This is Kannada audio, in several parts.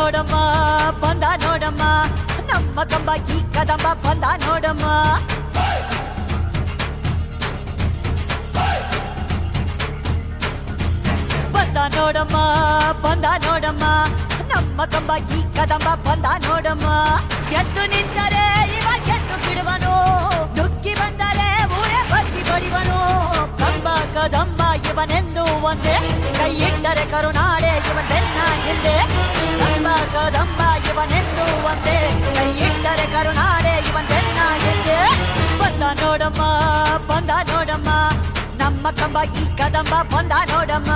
ನೋಡಮ್ಮ ಬಂದ ನೋಡಮ್ಮ ನಮ್ಮ ಕಂಬ ಈ ಕದಂಬ ಬಂದ ನೋಡಮ್ಮ. ಬಂದ ನೋಡಮ್ಮ ಬಂದ ನೋಡಮ್ಮ ನಮ್ಮ ಕಂಬ ಈ ಕದಂಬ ಬಂದ ನೋಡಮ್ಮ. ಎದ್ದು ನಿಂತರೆ ಇವ ಗೆದ್ದು ಬಿಡುವನು, ನುಗ್ಗಿ ಬಂದರೆ ಊರೇ ಬಗ್ಗಿ ಬಡಿವನು. ಕಂಬ ಕದಂಬ ಇವನೆಂದು ಒಂದೇ, ಕೈ ಇಟ್ಟರೆ ಕರುನಾಡೆ ಇವನೆನ್ನ ಹಿಂದೆ. ಕಂಬ ಕದಂಬ ಇವನೆಂದು ಒಂದೇ, ಕೈ ಇಟ್ಟರೆ ಕರುನಾಡೆ ಇವನೆನ್ನ ಹಿಂದೆ. ಬಂದ ನೋಡಮ್ಮ ಬಂದ ನೋಡಮ್ಮ ನಮ್ಮ ಕಂಬ ಈ ಕದಂಬ ಬಂದ ನೋಡಮ್ಮ.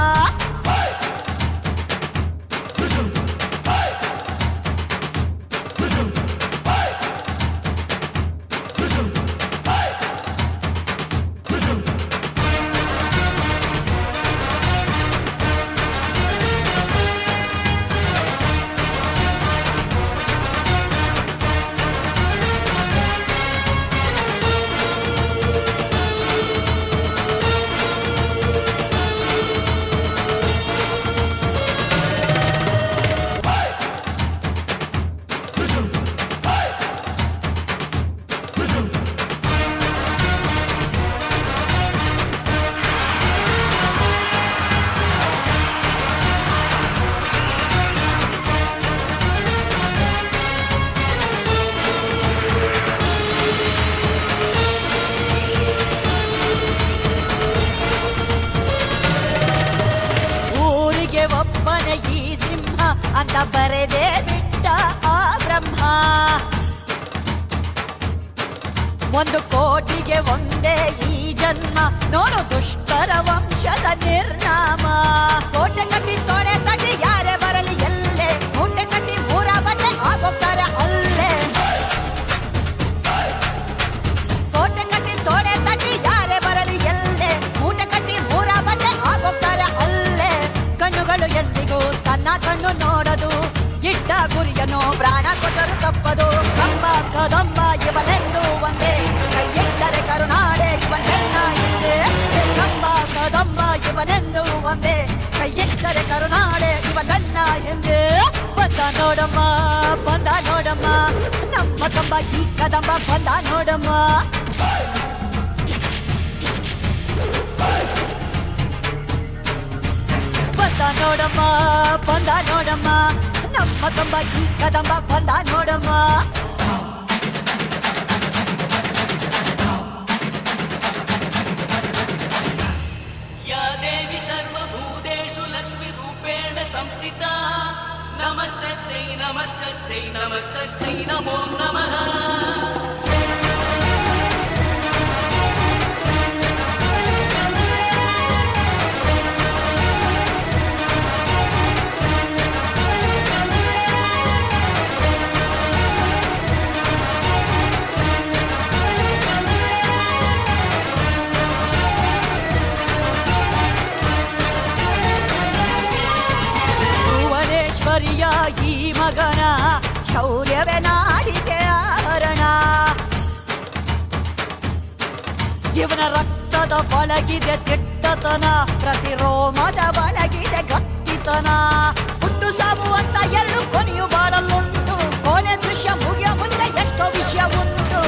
ಈ ಸಿಂಹ ಅಂತ ಬರೆದೇ ಬಿಟ್ಟ ಆ ಬ್ರಹ್ಮ. 1 ಕೋಟಿಗೆ ಒಂದೇ ಈ ಜನ್ಮ, ನೋಡು ದುಷ್ಟರ ವಂಶದ ನಿರ್ನಾಮ. ಕೋಟೆ ಕಟ್ಟಿ ತೊಡೆ ತಟ್ಟಿ ಯಾರೇ ಬರಲಿ ಎಲ್ಲೇ, ಮೂಟೆ ಕಟ್ಟಿ ಮೂರ ಬಟ್ಟೆ ಆಗೋಗ್ತಾರೆ ಅಲ್ಲೇ. ಕೋಟೆ ಕಟ್ಟಿ ತೊಡೆ ತಟ್ಟಿ ಯಾರೇ ಬರಲಿ ಎಲ್ಲೇ, ಮೂಟೆ ಕಟ್ಟಿ ಮೂರ ಬಟ್ಟೆ ಆಗೋಗ್ತಾರೆ ಅಲ್ಲೇ. ಕಣ್ಣುಗಳು ಎಂದಿಗೂ ತನ್ನ ಕಣ್ಣು ನೋಡದು, ಇಟ್ಟ ಗುರಿಯನ್ನು ಪ್ರಾಣ ಕೊಟ್ಟರು ತಪ್ಪದು. ಕಂಬ ಕದಂಬ ಇವನೆಂದು ಒಂದೇ, ಕೈ ಇಟ್ಟರೆ ಕರುನಾಡೆ ಇವನೆನ್ನ ಹಿಂದೆ. ಕಂಬ ಕದಂಬ ಇವನೆಂದು ಒಂದೇ, ಕೈ ಇಟ್ಟರೆ ಕರುನಾಡೆ ಇವನೆನ್ನ ಹಿಂದೆ. ಬಂದ ನೋಡಮ್ಮ ಬಂದ ನೋಡಮ್ಮ ನಮ್ಮ ಕಂಬ ಈ ಕದಂಬ ಬಂದ ನೋಡಮ್ಮ. ಬಂದ ನೋಡಮ್ಮ ಬಂದ ನೋಡಮ್ಮ ನಮ್ಮ ಕಂಬ ಈ ಕದಂಬ ಬಂದ ನೋಡಮ್ಮ. ಯಾ ದೇವಿ ಸರ್ವಭೂತೇಷು ಲಕ್ಷ್ಮೀ ರೂಪೇಣ ಸಂಸ್ಥಿತಾ, ನಮಸ್ತಸ್ಯೈ ನಮಸ್ತಸ್ಯೈ ನಮಸ್ತಸ್ಯೈ ನಮೋ ನಮಃ. ಈ ಮಗನ ಶೌರ್ಯವೇ ನಾಡಿಗೆ ಆಭರಣ. ಇವನ ರಕ್ತದ ಒಳಗಿದೆ ದಿಟ್ಟತನ, ಪ್ರತಿ ರೋಮದ ಒಳಗಿದೆ ಗಟ್ಟಿತನ. ಹುಟ್ಟು ಸಾವು ಅಂತ 2 ಕೊನೆಯು ಬಾಳಲುಂಟು, ಕೊನೆ ದೃಶ್ಯ ಮುಗಿಯ ಮುಂಚೆ ಎಷ್ಟೋ ವಿಷಯ ಉಂಟು.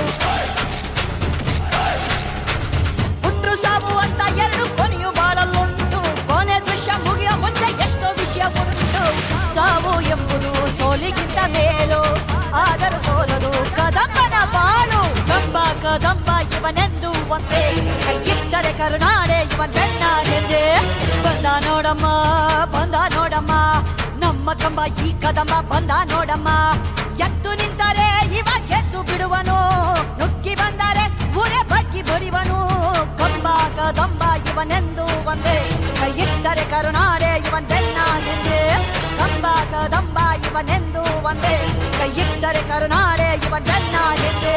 ಹುಟ್ಟು ಸಾವು ಅಂತ 2 ಕೊನೆಯು ಬಾಳಲುಂಟು, ಕೊನೆ ದೃಶ್ಯ ಮುಗಿಯ ಮುಂಚೆ ಎಷ್ಟೋ ವಿಷಯ ಉಂಟು. ಸಾವು ಎಂಬುದು ಸೋಲಿಗಿಂತ ಮೇಲು, ಆದರೂ ಸೋಲದು ಕದಂಬನ ಬಾಳು. ಕಂಬ ಕದಂಬ ಇವನೆಂದು ಒಂದೇ, ಕೈ ಇಟ್ಟರೆ ಕರುನಾಡೆ ಇವನೆನ್ನ ಹಿಂದೆ. ಬಂದ ನೋಡಮ್ಮ ಬಂದ ನೋಡಮ್ಮ ನಮ್ಮ ಕಂಬ ಈ ಕದಂಬ ಬಂದ ನೋಡಮ್ಮ. ಎದ್ದು ನಿಂತರೆ ಇವ ಗೆದ್ದು ಬಿಡುವನು, ನುಗ್ಗಿ ಬಂದರೆ ಊರೇ ಬಗ್ಗಿ ಬಡಿವನು. ಕಂಬ ಕದಂಬ ಇವನೆಂದು ಒಂದೇ, ಕೈ ಇಟ್ಟರೆ ಕರುನಾಡೆ ಇವನೆನ್ನ ಹಿಂದೆ. ಕಂಬ ಕದಂಬ ಇವನೆಂದು ಒಂದೇ, ಕೈ ಇಟ್ಟರೆ ಕರುನಾಡೆ ಇವನೆನ್ನ ಹಿಂದೆ.